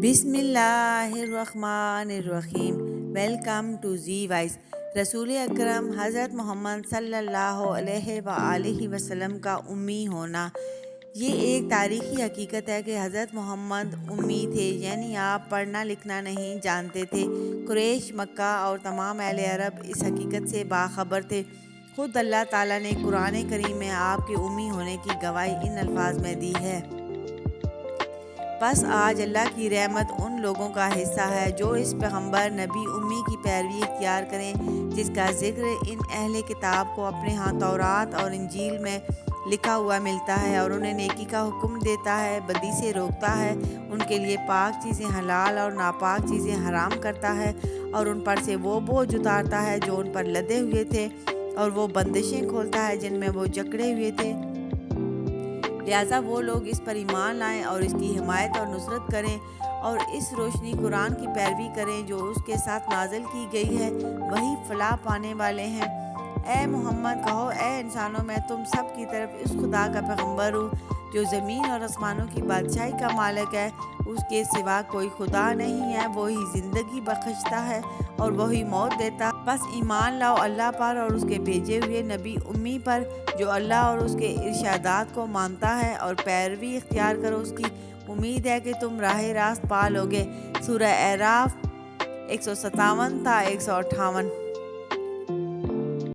بسم اللہ الرحمن الرحیم۔ Welcome to Zee voice. رسول اکرم حضرت محمد صلی اللہ علیہ وآلہ وسلم کا امی ہونا، یہ ایک تاریخی حقیقت ہے کہ حضرت محمد امی تھے، یعنی آپ پڑھنا لکھنا نہیں جانتے تھے۔ قریش، مکہ اور تمام اہل عرب اس حقیقت سے باخبر تھے۔ خود اللہ تعالیٰ نے قرآن کریم میں آپ کے امی ہونے کی گواہی ان الفاظ میں دی ہے۔ بس آج اللہ کی رحمت ان لوگوں کا حصہ ہے جو اس پیغمبر نبی امی کی پیروی اختیار کریں، جس کا ذکر ان اہل کتاب کو اپنے ہاں تورات اور انجیل میں لکھا ہوا ملتا ہے، اور انہیں نیکی کا حکم دیتا ہے، بدی سے روکتا ہے، ان کے لیے پاک چیزیں حلال اور ناپاک چیزیں حرام کرتا ہے، اور ان پر سے وہ بوجھ اتارتا ہے جو ان پر لدے ہوئے تھے، اور وہ بندشیں کھولتا ہے جن میں وہ جکڑے ہوئے تھے۔ لہٰذا وہ لوگ اس پر ایمان لائیں اور اس کی حمایت اور نصرت کریں، اور اس روشنی قرآن کی پیروی کریں جو اس کے ساتھ نازل کی گئی ہے، وہی فلاح پانے والے ہیں۔ اے محمد کہو، اے انسانوں، میں تم سب کی طرف اس خدا کا پیغمبر ہوں جو زمین اور آسمانوں کی بادشاہی کا مالک ہے۔ اس کے سوا کوئی خدا نہیں ہے، وہی زندگی بخشتا ہے اور وہی موت دیتا ہے۔ بس ایمان لاؤ اللہ پر اور اس کے بھیجے ہوئے نبی امی پر، جو اللہ اور اس کے ارشادات کو مانتا ہے، اور پیروی اختیار کرو اس کی۔ امید ہے کہ تم راہ راست پا لوگے۔ سورہ اعراف 157 تا 158۔